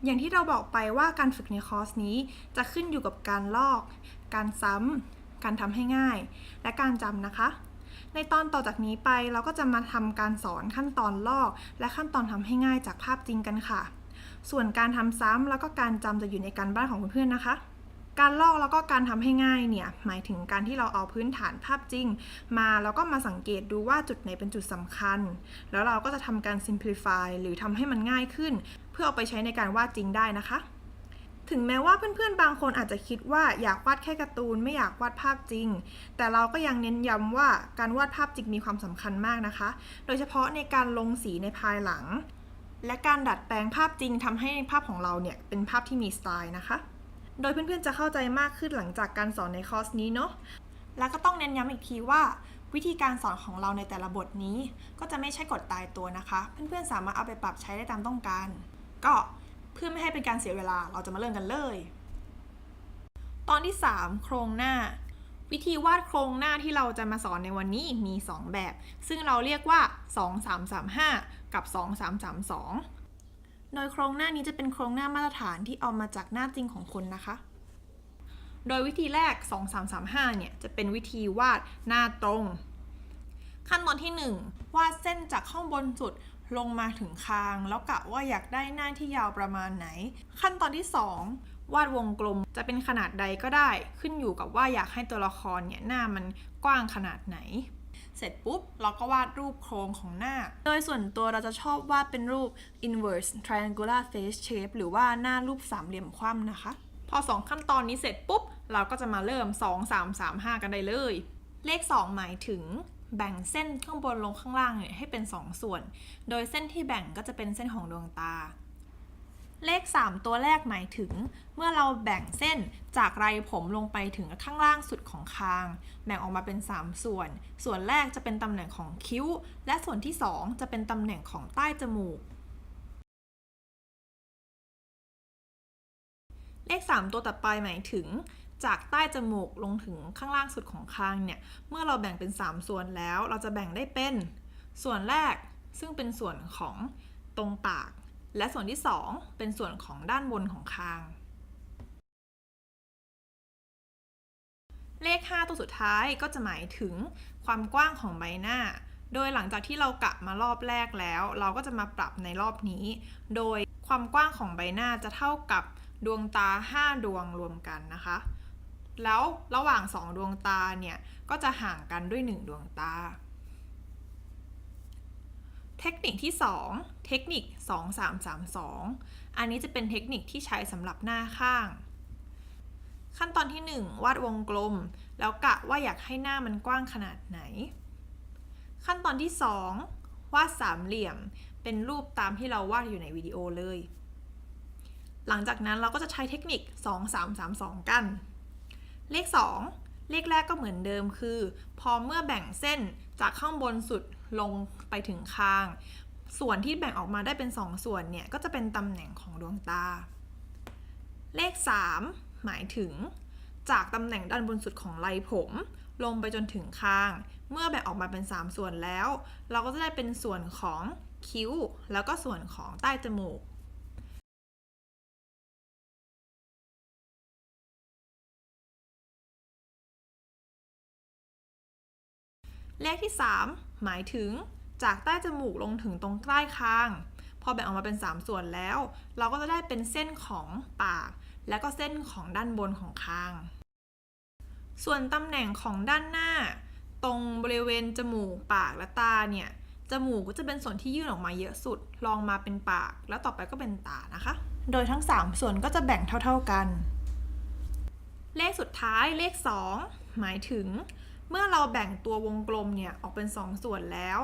อย่างที่เราบอกไปว่าการฝึกในคอร์สนี้จะขึ้นอยู่กับการลอก การซ้ำ การทำให้ง่าย และการจำนะคะ ในตอนต่อจากนี้ไปเราก็จะมาทำการสอนขั้นตอนลอกและขั้นตอนทำให้ง่ายจากภาพจริงกันค่ะ ส่วนการทำซ้ำแล้วก็การจำจะอยู่ในการบ้านของเพื่อนๆนะคะ การลอกแล้วก็การทำให้ง่ายเนี่ยหมายถึงการที่เราเอาพื้นฐานภาพจริงมาแล้วก็มาสังเกตดูว่าจุดไหนเป็นจุดสำคัญแล้วเราก็จะทำการ simplify หรือทำให้มันง่ายขึ้นเพื่อเอาไปใช้ในการวาดจริงได้นะคะถึงแม้ว่าเพื่อนๆบางคนอาจจะคิดว่าอยากวาดแค่การ์ตูนไม่อยากวาดภาพจริงแต่เราก็ยังเน้นย้ำว่าการวาดภาพจริงมีความสำคัญมากนะคะโดยเฉพาะในการลงสีในภายหลังและการดัดแปลงภาพจริงทำให้ภาพของเราเนี่ยเป็นภาพที่มีสไตล์นะคะโดยเพื่อนๆจะเข้าใจมากขึ้นหลังจากการสอนในคอร์สนี้เนาะแล้วก็ต้องเน้นย้ำอีกทีว่าวิธีการสอนของเราในแต่ละบทนี้ก็จะไม่ใช่กฎตายตัวนะคะเพื่อนๆสามารถเอาไปปรับใช้ได้ตามต้องการก็เพื่อไม่ให้เป็นการเสียเวลาเราจะมาเริ่มกันเลยตอนที่3โครงหน้าวิธีวาดโครงหน้าที่เราจะมาสอนในวันนี้มี2แบบซึ่งเราเรียกว่า2335กับ2332โดยโครงหน้านี้จะเป็นโครงหน้ามาตรฐานที่เอามาจากหน้าจริงของคนนะคะโดยวิธีแรก2335เนี่ยจะเป็นวิธีวาดหน้าตรงขั้นตอนที่1วาดเส้นจากข้างบนสุดลงมาถึงคางแล้วกะว่าอยากได้หน้าที่ยาวประมาณไหนขั้นตอนที่2วาดวงกลมจะเป็นขนาดใดก็ได้ขึ้นอยู่กับว่าอยากให้ตัวละครเนี่ยหน้ามันกว้างขนาดไหนเสร็จปุ๊บเราก็วาดรูปโครงของหน้าโดยส่วนตัวเราจะชอบวาดเป็นรูป inverse triangular face shape หรือว่าหน้ารูปสามเหลี่ยมคว่ำนะคะพอ2ขั้นตอนนี้เสร็จปุ๊บเราก็จะมาเริ่ม2 3 3 5กันได้เลยเลข2หมายถึงแบ่งเส้นข้างบนลงข้างล่างเนี่ยให้เป็น2ส่วนโดยเส้นที่แบ่งก็จะเป็นเส้นของดวงตาเลข3ตัวแรกหมายถึงเมื่อเราแบ่งเส้นจากไรผมลงไปถึงข้างล่างสุดของคางแบ่งออกมาเป็น3ส่วนส่วนแรกจะเป็นตำแหน่งของคิ้วและส่วนที่2จะเป็นตำแหน่งของใต้จมูกเลข3ตัวต่อไปหมายถึงจากใต้จมูกลงถึงข้างล่างสุดของคางเนี่ยเมื่อเราแบ่งเป็น3ส่วนแล้วเราจะแบ่งได้เป็นส่วนแรกซึ่งเป็นส่วนของตรงปากและส่วนที่2เป็นส่วนของด้านบนของคางเลข5ตัวสุดท้ายก็จะหมายถึงความกว้างของใบหน้าโดยหลังจากที่เรากะมารอบแรกแล้วเราก็จะมาปรับในรอบนี้โดยความกว้างของใบหน้าจะเท่ากับดวงตา5ดวงรวมกันนะคะแล้วระหว่าง2ดวงตาเนี่ยก็จะห่างกันด้วย1ดวงตาเทคนิคที่2เทคนิค2332อันนี้จะเป็นเทคนิคที่ใช้สำหรับหน้าข้างขั้นตอนที่1วาดวงกลมแล้วกะว่าอยากให้หน้ามันกว้างขนาดไหนขั้นตอนที่2วาดสามเหลี่ยมเป็นรูปตามที่เราวาดอยู่ในวิดีโอเลยหลังจากนั้นเราก็จะใช้เทคนิค2332กันเลข2เลขแรกก็เหมือนเดิมคือพอเมื่อแบ่งเส้นจากข้างบนสุดลงไปถึงคางส่วนที่แบ่งออกมาได้เป็น2ส่วนเนี่ยก็จะเป็นตำแหน่งของดวงตาเลข3หมายถึงจากตำแหน่งด้านบนสุดของไหล่ผมลงไปจนถึงคางเมื่อแบ่งออกมาเป็น3ส่วนแล้วเราก็จะได้เป็นส่วนของคิ้วแล้วก็ส่วนของใต้จมูกเลขที่3หมายถึงจากใต้จมูกลงถึงตรงใต้คางพอแบ่งออกมาเป็น3ส่วนแล้วเราก็จะได้เป็นเส้นของปากและก็เส้นของด้านบนของคางส่วนตำแหน่งของด้านหน้าตรงบริเวณจมูกปากและตาเนี่ยจมูกก็จะเป็นส่วนที่ยื่นออกมาเยอะสุดรองมาเป็นปากแล้วต่อไปก็เป็นตานะคะโดยทั้ง3ส่วนก็จะแบ่งเท่าๆกันเลขสุดท้ายเลข2หมายถึงเมื่อเราแบ่งตัววงกลมเนี่ยออกเป็น2ส่วนแล้ว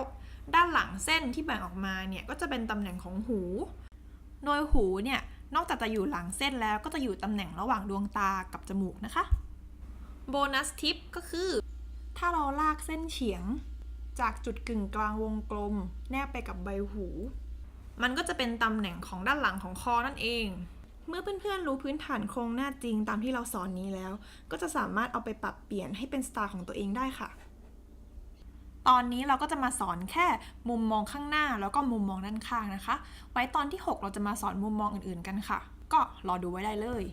ด้านหลังเส้นที่แบ่งออกมาเนี่ยก็จะเป็นตำแหน่งของหูโดยหูเนี่ยนอกจากจะอยู่หลังเส้นแล้วก็จะอยู่ตำแหน่งระหว่างดวงตากับจมูกนะคะโบนัสทิปก็คือถ้าเราลากเส้นเฉียงจากจุดกึ่งกลางวงกลมแนบไปกับใบหูมันก็จะเป็นตำแหน่งของด้านหลังของคอนั่นเองเมื่อเพื่อนๆรู้พื้นฐานโครงหน้าจริงตามที่เราสอนนี้แล้วก็จะสามารถเอาไปปรับเปลี่ยนให้เป็นสไตล์ของตัวเองได้ค่ะ ตอนนี้เราก็จะมาสอนแค่มุมมองข้างหน้าแล้วก็มุมมองด้านข้างนะคะ ไว้ตอนที่ 6 เราจะมาสอนมุมมองอื่นๆกันค่ะ ก็รอดูไว้ได้เลย